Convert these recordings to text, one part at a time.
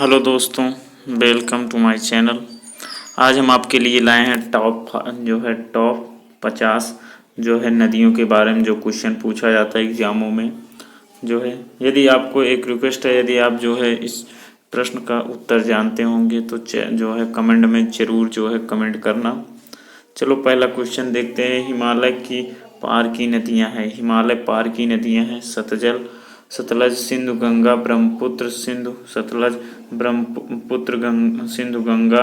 Hello दोस्तों, welcome to my channel. आज हम आपके लिए लाए हैं टॉप 50 नदियों के बारे में जो क्वेश्चन पूछा जाता है एग्जामों में। यदि आपको एक रिक्वेस्ट है, यदि आप इस प्रश्न का उत्तर जानते होंगे तो कमेंट में ज़रूर कमेंट करना। चलो पहला क्वेश्चन देखते हैं। हिमालय की पार की नदियां हैं। हिमालय पार की नदियां हैं सतलज सिंधु गंगा ब्रह्मपुत्र सिंधु सतलज ब्रह्मपुत्र सिंधु गंगा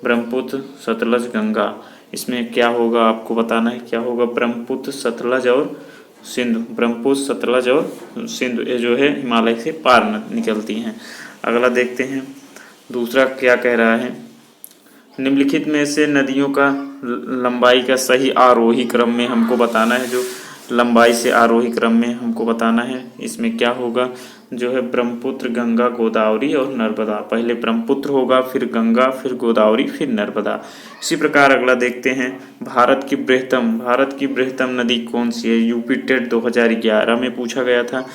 ब्रह्मपुत्र सतलज गंगा। इसमें क्या होगा आपको बताना है, क्या होगा? ब्रह्मपुत्र सतलज और सिंधु। ब्रह्मपुत्र सतलज और सिंधु ये हिमालय से पार निकलती हैं। अगला देखते हैं, दूसरा क्या कह रहा है। निम्नलिखित में से नदियों का लंबाई का सही आरोही क्रम में हमको बताना है। जो लंबाई से आरोही क्रम में हमको बताना है, इसमें क्या होगा? ब्रह्मपुत्र गंगा गोदावरी और नर्मदा। पहले ब्रह्मपुत्र होगा, फिर गंगा, फिर गोदावरी, फिर नर्मदा। इसी प्रकार अगला देखते हैं। भारत की बृहत्तम नदी कौन सी है? यूपी टेट 2011 में पूछा गया था।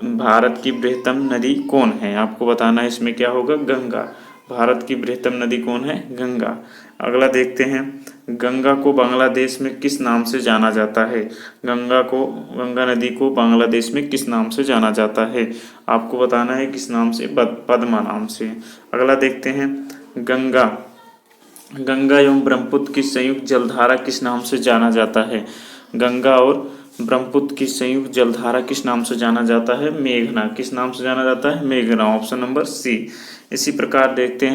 भारत की बृहत्तम नदी कौन है आपको बताना है। इसमें क्या होगा? गंगा। भारत की बृहत्तम नदी कौन है? गंगा। अगला देखते हैं, गंगा को बांग्लादेश में किस नाम से जाना जाता है? गंगा नदी को बांग्लादेश में किस नाम से जाना जाता है? आपको बताना है किस नाम से? पद्मा नाम से। अगला देखते हैं, गंगा एवं ब्रह्मपुत्र की संयुक्त जलधारा किस नाम से जाना जाता है? गंगा और ब्रह्मपुत्र की संयुक्त जलधारा किस नाम से जाना जाता है? मेघना। किस नाम से जाना जाता है? मेघना। Option number C. इसी प्रकार देखते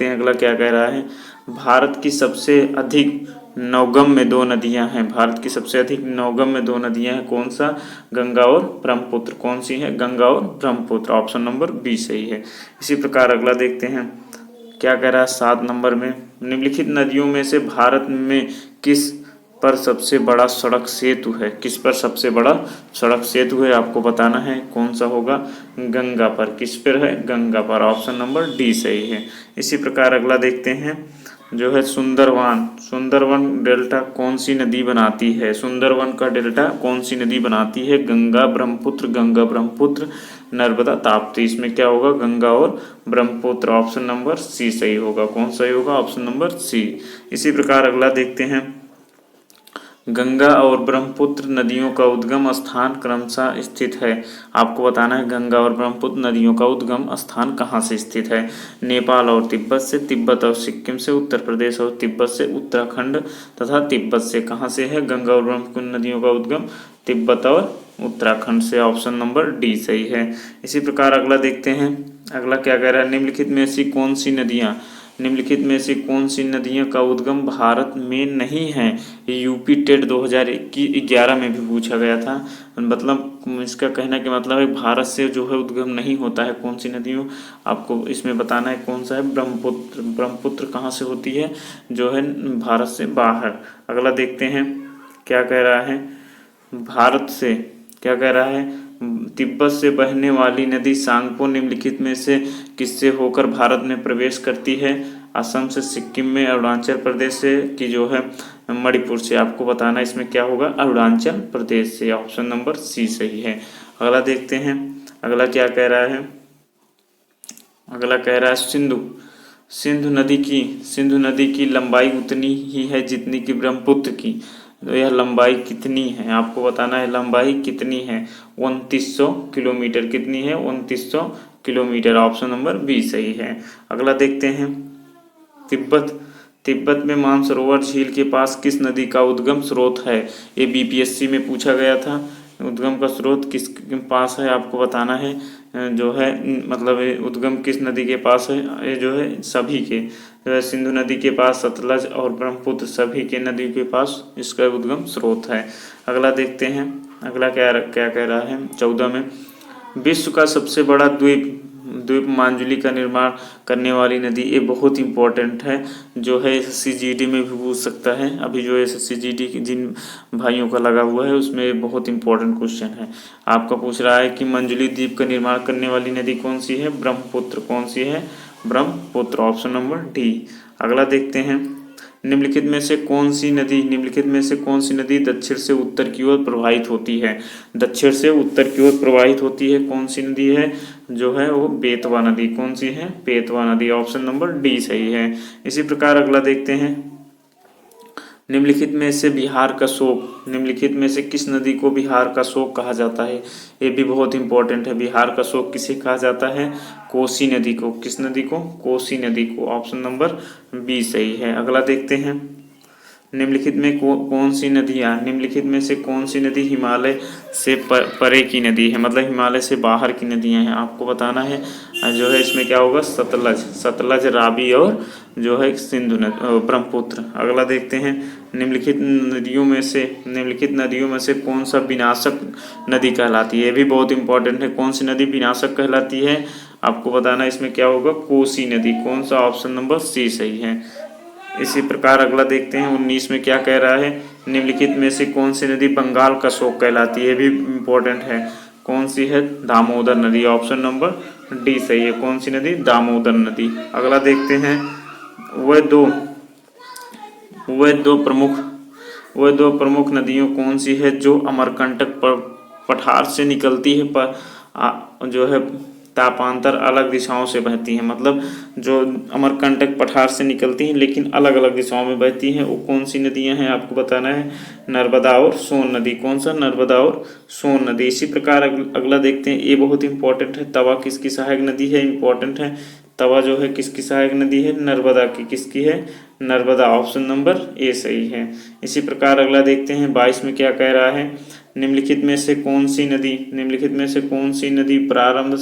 हैं अगला क्या कह रहा है। भारत की सबसे अधिक नौगम्य दो नदियां हैं। भारत की सबसे अधिक नौगम्य दो नदियां हैं। कौन सा? गंगा और ब्रह्मपुत्र। कौन सी है? गंगा और ब्रह्मपुत्र। ऑप्शन नंबर बी सही है। इसी प्रकार अगला देखते हैं, क्या कह रहा है 7 नंबर में। निम्नलिखित नदियों में से भारत में किस पर सबसे बड़ा सड़क सेतु है? किस पर सबसे बड़ा सड़क सेतु है आपको बताना है। कौन सा होगा? गंगा पर। किस पर है? गंगा पर। ऑप्शन नंबर डी सही है। इसी प्रकार अगला देखते हैं, सुंदरवन डेल्टा कौन सी नदी बनाती है? सुंदरवन का डेल्टा कौन सी नदी बनाती है? गंगा ब्रह्मपुत्र नर्मदा ताप्ती। इसमें क्या होगा? गंगा और ब्रह्मपुत्र। ऑप्शन नंबर सी सही होगा। कौन सही होगा? Option number C. इसी प्रकार अगला देखते हैं, गंगा और ब्रह्मपुत्र नदियों का उद्गम स्थान क्रमशः स्थित है। आपको बताना है गंगा और ब्रह्मपुत्र नदियों का उद्गम स्थान कहाँ से स्थित है। नेपाल और तिब्बत से, तिब्बत और सिक्किम से, उत्तर प्रदेश और तिब्बत से, उत्तराखंड तथा तिब्बत से। कहाँ से है गंगा और ब्रह्मपुत्र नदियों का उद्गम? तिब्बत और उत्तराखंड से। ऑप्शन नंबर डी सही है। इसी प्रकार अगला देखते हैं, अगला क्या कह रहा है। निम्नलिखित में से कौन सी नदियां का उद्गम भारत में नहीं है? यूपी टेट 2011 में भी पूछा गया था। मतलब इसका कहने का मतलब है भारत से उद्गम नहीं होता है। कौन सी नदियों आपको इसमें बताना है कौन सा है? ब्रह्मपुत्र कहाँ से होती है? भारत से बाहर। अगला देखते हैं, क्या कह रहा है। भारत से क्या कह रहा है, तिब्बत से बहने वाली नदी सांगपो निम्नलिखित में से किससे होकर भारत में प्रवेश करती है? असम से, सिक्किम में, अरुणाचल प्रदेश से कि मणिपुर से। आपको बताना इसमें क्या होगा? अरुणाचल प्रदेश से। ऑप्शन नंबर सी सही है। अगला देखते हैं, अगला क्या कह रहा है। अगला कह रहा है सिंधु नदी की लंबाई उतनी ही है जितनी कि ब्रह्मपुत्र की। तो यह लंबाई कितनी है आपको बताना है। लंबाई कितनी है? 2900 किलोमीटर। कितनी है? 2900 किलोमीटर। ऑप्शन नंबर बी सही है। अगला देखते हैं, तिब्बत में मानसरोवर झील के पास किस नदी का उद्गम स्रोत है? ये बीपीएससी में पूछा गया था। उद्गम का स्रोत किसके पास है आपको बताना है। उद्गम किस नदी के पास है? ये सभी के सिंधु नदी के पास, सतलज और ब्रह्मपुत्र सभी के नदी के पास इसका उद्गम स्रोत है। अगला देखते हैं, अगला क्या कह रहा है 14 में। विश्व का सबसे बड़ा द्वीप मांजुली का निर्माण करने वाली नदी। ये बहुत इंपॉर्टेंट है। SSCGD में भी पूछ सकता है। अभी SSCGD जिन भाइयों का लगा हुआ है उसमें बहुत इंपॉर्टेंट क्वेश्चन है। आपका पूछ रहा है कि मंजुली द्वीप का निर्माण करने वाली नदी कौन सी है? ब्रह्मपुत्र। कौन सी है? ब्रह्मपुत्र। Option number D. अगला देखते हैं, निम्नलिखित में से कौन सी नदी दक्षिण से उत्तर की ओर प्रवाहित होती है? दक्षिण से उत्तर की ओर प्रवाहित होती है कौन सी नदी है? जो है वो बेतवा नदी। कौन सी है? बेतवा नदी। ऑप्शन नंबर डी सही है। इसी प्रकार अगला देखते हैं, निम्नलिखित में से बिहार का शोक, निम्नलिखित में से किस नदी को बिहार का शोक कहा जाता है? ये भी बहुत इंपॉर्टेंट है। बिहार का शोक किसे कहा जाता है? कोसी नदी को। किस नदी को? कोसी नदी को। ऑप्शन नंबर बी सही है। अगला देखते हैं, निम्नलिखित में कौन सी नदियाँ, निम्नलिखित में से कौन सी नदी हिमालय से परे की नदी है, मतलब हिमालय से बाहर की नदियाँ हैं? आपको बताना है। जो है इसमें क्या होगा? सतलज, सतलज, रावी और जो है सिंधु नदी, ब्रह्मपुत्र। अगला देखते हैं, निम्नलिखित नदियों में से कौन सा विनाशक नदी कहलाती है? ये भी बहुत इंपॉर्टेंट है। कौन सी नदी विनाशक कहलाती है? आपको बताना है। इसमें क्या होगा? कोसी नदी। कौन सा? ऑप्शन नंबर सी सही है। इसी प्रकार अगला देखते हैं, 19 में क्या कह रहा है, निम्नलिखित में से कौन सी नदी बंगाल का शोक कहलाती है? ये भी इम्पोर्टेंट है। कौन सी है? दामोदर नदी। ऑप्शन नंबर डी सही है। कौन सी नदी? दामोदर नदी। अगला देखते हैं, वह दो प्रमुख नदियों कौन सी है जो अमरकंटक पठार से निकलती है पर जो है तापांतर अलग दिशाओं से बहती हैं? मतलब जो अमरकंटक पठार से निकलती हैं लेकिन अलग अलग दिशाओं में बहती हैं, वो कौन सी नदियां हैं? आपको बताना है। नर्मदा और सोन नदी। कौन सा? नर्मदा और सोन नदी। इसी प्रकार अगला देखते हैं, ये बहुत इंपॉर्टेंट है। तवा किसकी सहायक नदी है? इंपॉर्टेंट है। तवा जो है किसकी सहायक नदी है? नर्मदा की। किसकी है? नर्मदा। ऑप्शन नंबर ए सही है। इसी प्रकार अगला देखते हैं, 22 में क्या कह रहा है, निम्नलिखित में से कौन सी नदी प्रारंभ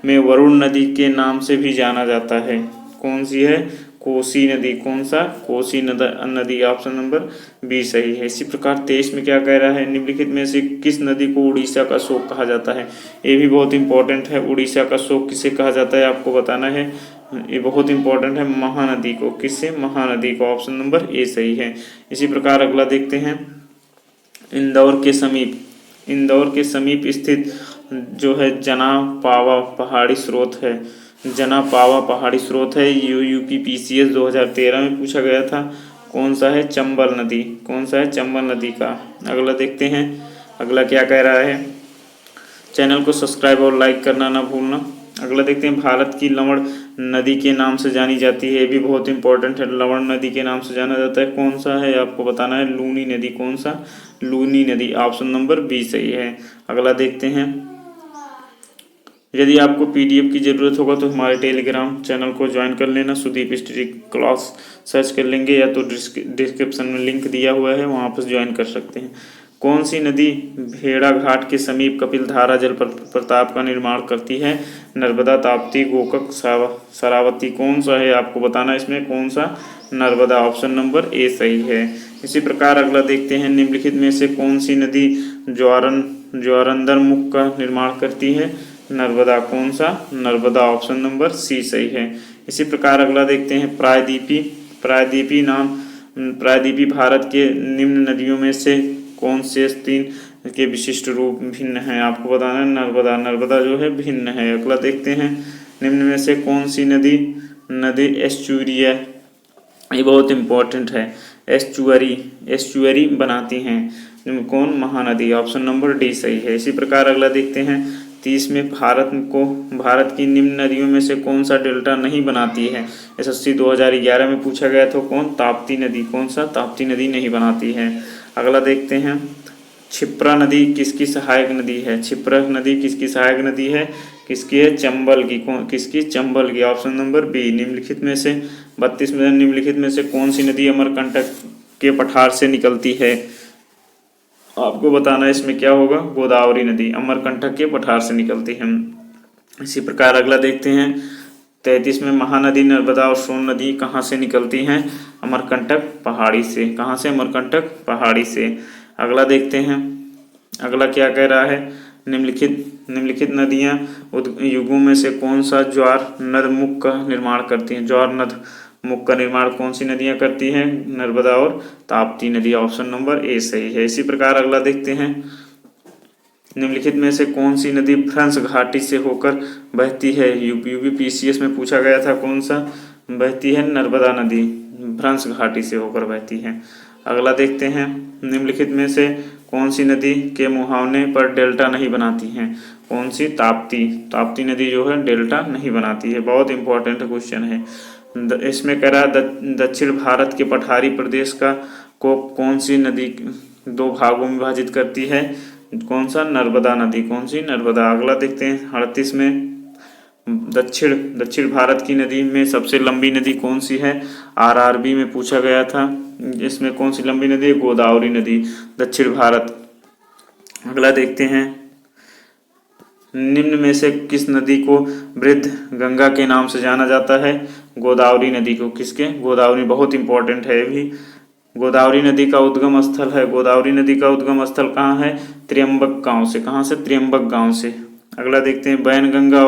में वरुण नदी के नाम से भी जाना जाता है? कौन सी है? कोसी नदी। कौन सा? कोसी नदी। ऑप्शन नंबर बी सही है। इसी प्रकार 23 में क्या कह रहा है, निम्नलिखित में से किस नदी को उड़ीसा का शोक कहा जाता है? ये भी बहुत इंपॉर्टेंट है। उड़ीसा का शोक किसे कहा जाता है? आपको बताना है। ये बहुत इंपॉर्टेंट है। महानदी को। किससे? महानदी को। ऑप्शन नंबर ए सही है। इसी प्रकार अगला देखते हैं, इंदौर के समीप स्थित जो है जना पावा पहाड़ी स्रोत है। यूपीपीसीएस 2013 में पूछा गया था। कौन सा है? चंबल नदी। कौन सा है? चंबल नदी का। अगला देखते हैं, अगला क्या कह रहा है, चैनल को सब्सक्राइब और लाइक करना ना भूलना। अगला देखते हैं, भारत की लवण नदी के नाम से जानी जाती है। ये भी बहुत इंपॉर्टेंट है। लवण नदी के नाम से जाना जाता है। कौन सा है? आपको बताना है। लूनी नदी। कौन सा? लूनी नदी। ऑप्शन नंबर बी सही है। अगला देखते हैं, यदि आपको पीडीएफ की ज़रूरत होगा तो हमारे टेलीग्राम चैनल को ज्वाइन कर लेना। सुदीप हिस्ट्री क्लास सर्च कर लेंगे या तो डिस्क्रिप्शन में लिंक दिया हुआ है, वहाँ पर ज्वाइन कर सकते हैं। कौन सी नदी भेड़ा घाट के समीप कपिलधारा जल प्रताप का निर्माण करती है? नर्मदा, ताप्ती, गोकक, शरावती। कौन सा है? आपको बताना है इसमें। कौन सा? नर्मदा। ऑप्शन नंबर ए सही है। इसी प्रकार अगला देखते हैं, निम्नलिखित में से कौन सी नदी ज्वारंदर मुख का निर्माण करती है? नर्मदा। कौन सा? नर्मदा। ऑप्शन नंबर सी सही है। इसी प्रकार अगला देखते हैं, प्रायद्वीपी भारत के निम्न नदियों में से कौन से 3 के विशिष्ट रूप भिन्न हैं? आपको बताना है। नर्मदा जो है भिन्न है। अगला देखते हैं, निम्न में से कौन सी नदी एस्चुरी है? ये बहुत इंपॉर्टेंट है। एस्चुअरी बनाती हैं। कौन? महानदी। ऑप्शन नंबर डी सही है। इसी प्रकार अगला देखते हैं, 30 में भारत की निम्न नदियों में से कौन सा डेल्टा नहीं बनाती है? एसएससी 2011 में पूछा गया था। कौन? ताप्ती नदी। कौन सा? ताप्ती नदी नहीं बनाती है। अगला देखते हैं, क्षिप्रा नदी किसकी सहायक नदी है? क्षिप्रा नदी किसकी सहायक नदी है? किसकी है? चंबल की। किसकी? चंबल की। Option number B. निम्नलिखित में से 32 में निम्नलिखित में से कौन सी नदी अमरकंटक के पठार से निकलती है? आपको बताना है इसमें क्या होगा? गोदावरी नदी अमरकंटक के पठार से निकलती है। इसी प्रकार अगला देखते हैं, 33 में महानदी नर्मदा और सोन नदी कहाँ से निकलती हैं? अमरकंटक पहाड़ी से। कहाँ से? अमरकंटक पहाड़ी से। अगला देखते हैं, अगला क्या कह रहा है, निम्नलिखित नदियाँ युगों में से कौन सा ज्वार नद मुख का निर्माण करती हैं? ज्वार नद मुख का निर्माण कौन सी नदियाँ करती हैं? नर्मदा और ताप्ती नदी। ऑप्शन नंबर ए सही है। इसी प्रकार अगला देखते हैं, निम्नलिखित में से कौन सी नदी भ्रंश घाटी से होकर बहती है? यूपीपीसीएस में पूछा गया था। कौन सा बहती है? नर्मदा नदी भ्रंश घाटी से होकर बहती है। अगला देखते हैं, निम्नलिखित में से कौन सी नदी के मुहाने पर डेल्टा नहीं बनाती हैं? कौन सी? ताप्ती। ताप्ती नदी जो है डेल्टा नहीं बनाती है। बहुत इंपॉर्टेंट क्वेश्चन है। इसमें कह रहा है दक्षिण भारत के पठारी प्रदेश को कौन सी नदी दो भागों में विभाजित करती है? कौन सा? नर्मदा नदी। कौन सी? नर्मदा। अगला देखते हैं 38 में, दक्षिण भारत की नदी में सबसे लंबी नदी कौन सी है? आरआरबी में पूछा गया था। इसमें कौन सी लंबी नदी है? गोदावरी नदी, दक्षिण भारत। अगला देखते हैं, निम्न में से किस नदी को वृद्ध गंगा के नाम से जाना जाता है? गोदावरी नदी को। किसके? गोदावरी। बहुत इंपॉर्टेंट है ये भी। गोदावरी नदी का उद्गम स्थल है, गोदावरी नदी का उद्गम स्थल कहाँ है? त्र्यंबक गांव से। कहाँ से? त्र्यंबक गांव से। अगला देखते हैं, वैनगंगा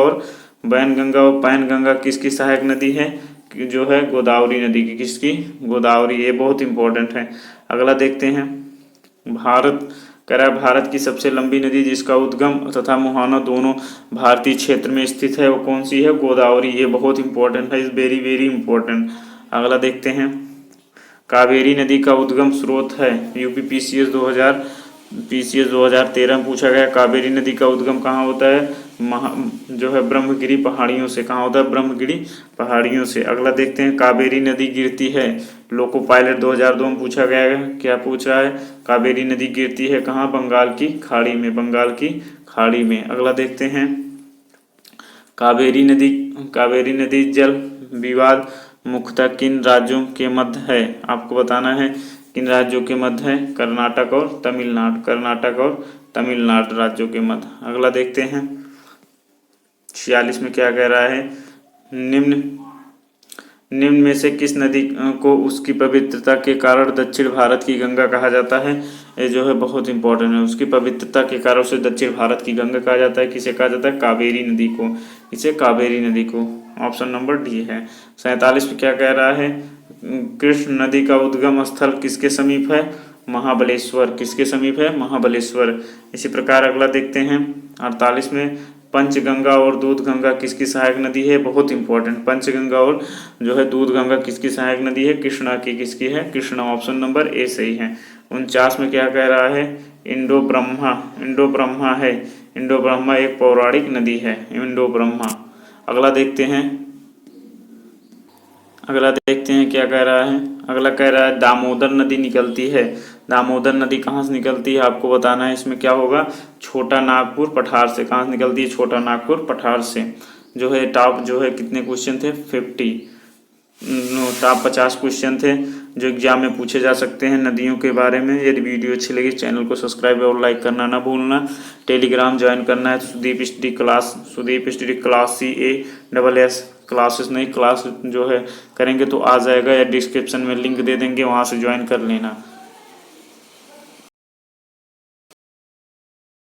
और पैनगंगा किसकी सहायक नदी है? जो है गोदावरी नदी की। किसकी? गोदावरी। ये बहुत इंपॉर्टेंट है। अगला देखते हैं, भारत की सबसे लंबी नदी जिसका उद्गम तथा मुहाना दोनों भारतीय क्षेत्र में स्थित है, वो कौन सी है? गोदावरी। ये बहुत इंपॉर्टेंट है, इज वेरी वेरी इंपॉर्टेंट। अगला देखते हैं, कावेरी नदी का उद्गम स्रोत है। यूपी पीसीएस 2013 में पूछा गया, कावेरी नदी का उद्गम कहाँ होता है? जो है ब्रह्मगिरी पहाड़ियों से। कहाँ होता है? ब्रह्मगिरी पहाड़ियों से। अगला देखते हैं, कावेरी नदी गिरती है, लोको पायलट 2002 में पूछा गया है। क्या पूछ रहा है? कावेरी नदी गिरती है कहाँ? बंगाल की खाड़ी में, बंगाल की खाड़ी में। अगला देखते हैं, कावेरी नदी जल विवाद मुख्यतः किन राज्यों के मध्य है? आपको बताना है किन राज्यों के मध्य है? कर्नाटक और तमिलनाडु। कर्नाटक और तमिलनाडु राज्यों के मध्य। अगला देखते हैं, 46 में क्या कह रहा है, निम्न में से किस नदी को उसकी पवित्रता के कारण दक्षिण भारत की गंगा कहा जाता है? ये जो है बहुत इंपॉर्टेंट है। उसकी पवित्रता के कारण उसे दक्षिण भारत की गंगा कहा जाता है। किसे कहा जाता है? कावेरी नदी को। इसे कावेरी नदी को। ऑप्शन नंबर डी है। 47 में क्या कह रहा है, कृष्ण नदी का उद्गम स्थल किसके समीप है? महाबलेश्वर। किसके समीप है? महाबलेश्वर। इसी प्रकार अगला देखते हैं 48 में, पंचगंगा और दूधगंगा किसकी सहायक नदी है? बहुत इंपॉर्टेंट। पंचगंगा और जो है दूधगंगा किसकी सहायक नदी है? कृष्णा की। किसकी है? कृष्णा। ऑप्शन नंबर ए सही है। 49 में क्या कह रहा है, इंडो ब्रह्मा है। इंडो ब्रह्मा एक पौराणिक नदी है, इंडो ब्रह्मा। अगला देखते हैं क्या कह रहा है। अगला कह रहा है दामोदर नदी निकलती है। दामोदर नदी कहाँ से निकलती है आपको बताना है। इसमें क्या होगा, छोटा नागपुर पठार से। कहाँ से निकलती है? छोटा नागपुर पठार से। जो है टॉप जो है कितने क्वेश्चन थे, 50 क्वेश्चन थे जो एग्जाम में पूछे जा सकते हैं नदियों के बारे में। यदि वीडियो अच्छी लगी चैनल को सब्सक्राइब और लाइक करना ना भूलना। टेलीग्राम ज्वाइन करना है तो Sudeep study class CASS classes नहीं क्लास जो है करेंगे तो आ जाएगा, या डिस्क्रिप्शन में लिंक दे देंगे वहाँ से ज्वाइन कर लेना।